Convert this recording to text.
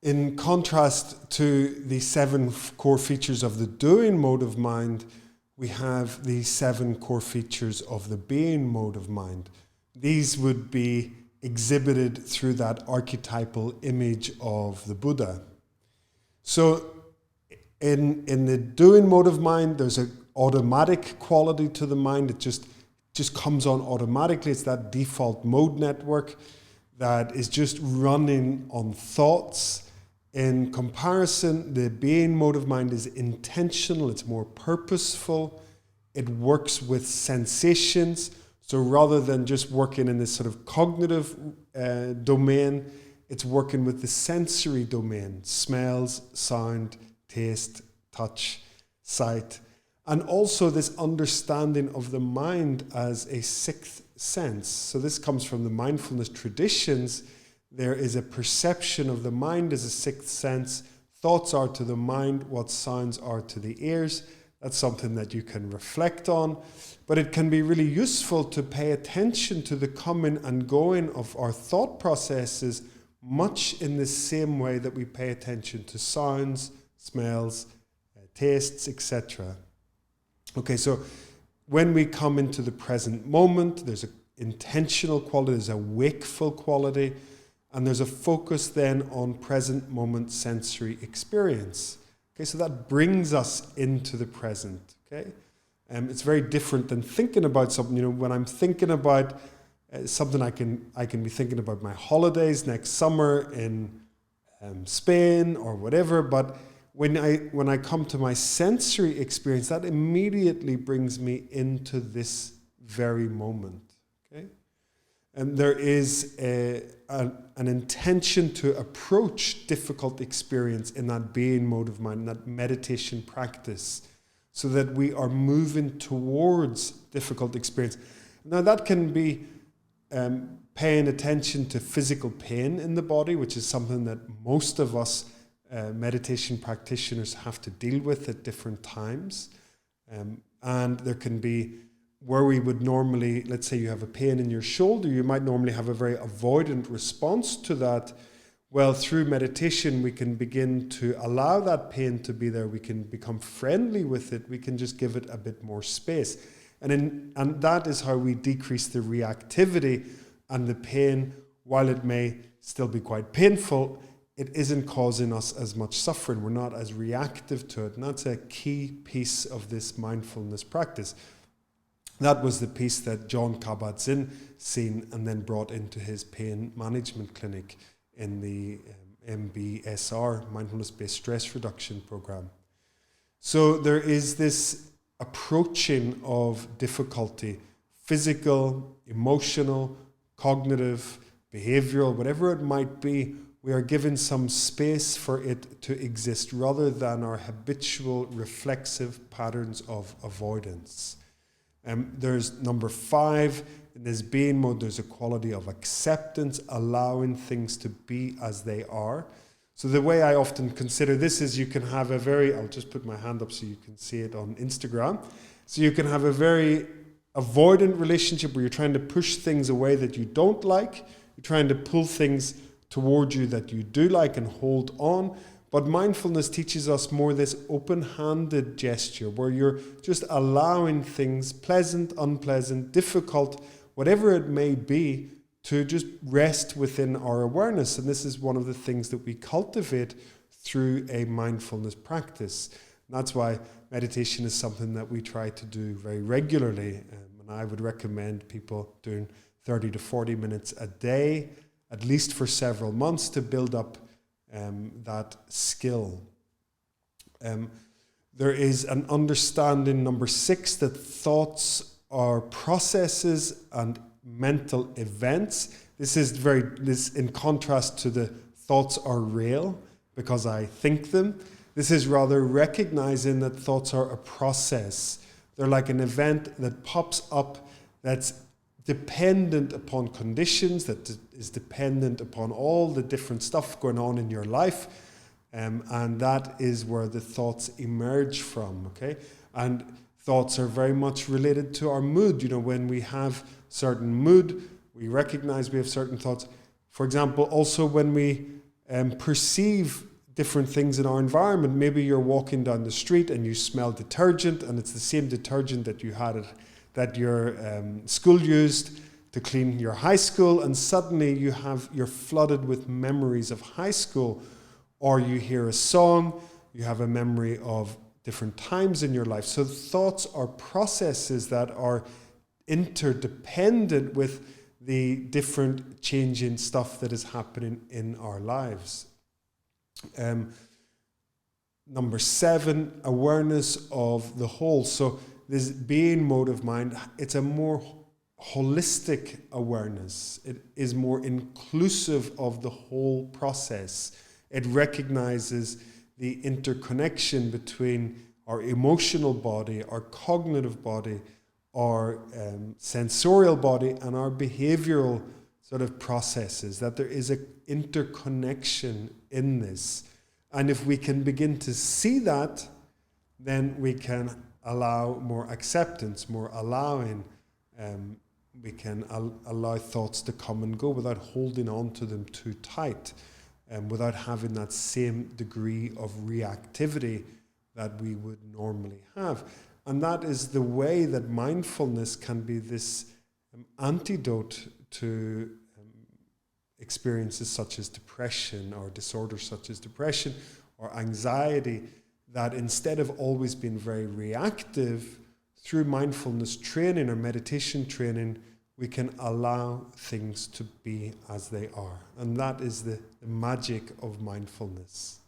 In contrast to the 7 core features of the doing mode of mind, we have the 7 core features of the being mode of mind. These would be exhibited through that archetypal image of the Buddha. So in the doing mode of mind, there's an automatic quality to the mind. It just comes on automatically. It's that default mode network that is just running on thoughts. In comparison, the being mode of mind is intentional, it's more purposeful, it works with sensations. So rather than just working in this sort of cognitive domain, it's working with the sensory domain: smells, sound, taste, touch, sight, and also this understanding of the mind as a 6th sense. So this comes from the mindfulness traditions. There is a perception of the mind as a 6th sense. Thoughts are to the mind what sounds are to the ears. That's something that you can reflect on. But it can be really useful to pay attention to the coming and going of our thought processes, much in the same way that we pay attention to sounds, smells, tastes, etc. Okay, so when we come into the present moment, there's an intentional quality, there's a wakeful quality, and there's a focus then on present moment sensory experience. Okay, so that brings us into the present. Okay, it's very different than thinking about something. You know, when I'm thinking about something, I can be thinking about my holidays next summer in Spain or whatever. But when I come to my sensory experience, that immediately brings me into this very moment. Okay. And there is an intention to approach difficult experience in that being mode of mind, in that meditation practice, so that we are moving towards difficult experience. Now that can be paying attention to physical pain in the body, which is something that most of us meditation practitioners have to deal with at different times. And there can be where we would normally, let's say you have a pain in your shoulder, you might normally have a very avoidant response to that. Well, through meditation, we can begin to allow that pain to be there. We can become friendly with it. We can just give it a bit more space. And that is how we decrease the reactivity and the pain. While it may still be quite painful, it isn't causing us as much suffering. We're not as reactive to it. And that's a key piece of this mindfulness practice. That was the piece that John Kabat-Zinn seen and then brought into his pain management clinic in the MBSR, Mindfulness-Based Stress Reduction Program. So there is this approaching of difficulty, physical, emotional, cognitive, behavioral, whatever it might be. We are given some space for it to exist rather than our habitual reflexive patterns of avoidance. There's number 5, in this being mode, there's a quality of acceptance, allowing things to be as they are. So the way I often consider this is you can have I'll just put my hand up so you can see it on Instagram. So you can have a very avoidant relationship where you're trying to push things away that you don't like. You're trying to pull things toward you that you do like and hold on. But mindfulness teaches us more this open-handed gesture where you're just allowing things, pleasant, unpleasant, difficult, whatever it may be, to just rest within our awareness. And this is one of the things that we cultivate through a mindfulness practice. And that's why meditation is something that we try to do very regularly. And I would recommend people doing 30 to 40 minutes a day, at least for several months, to build up that skill. There is an understanding, number 6, that thoughts are processes and mental events. This is in contrast to the thoughts are real because I think them. This is rather recognizing that thoughts are a process. They're like an event that pops up that's dependent upon conditions, that is dependent upon all the different stuff going on in your life, and that is where the thoughts emerge from, okay? And thoughts are very much related to our mood. You know, when we have certain mood, we recognize we have certain thoughts. For example, also when we perceive different things in our environment. Maybe you're walking down the street and you smell detergent, and it's the same detergent that you had that your school used to clean your high school, and suddenly you're flooded with memories of high school. Or you hear a song, you have a memory of different times in your life. So thoughts are processes that are interdependent with the different changing stuff that is happening in our lives. Number 7, awareness of the whole. So this being mode of mind, it's a more holistic awareness. It is more inclusive of the whole process. It recognizes the interconnection between our emotional body, our cognitive body, our sensorial body, and our behavioral sort of processes, that there is an interconnection in this. And if we can begin to see that, then we can allow more acceptance, more allowing. We can allow thoughts to come and go without holding on to them too tight, and without having that same degree of reactivity that we would normally have. And that is the way that mindfulness can be this antidote to experiences such as depression, or disorders such as depression or anxiety, that instead of always being very reactive, through mindfulness training or meditation training, we can allow things to be as they are. And that is the magic of mindfulness.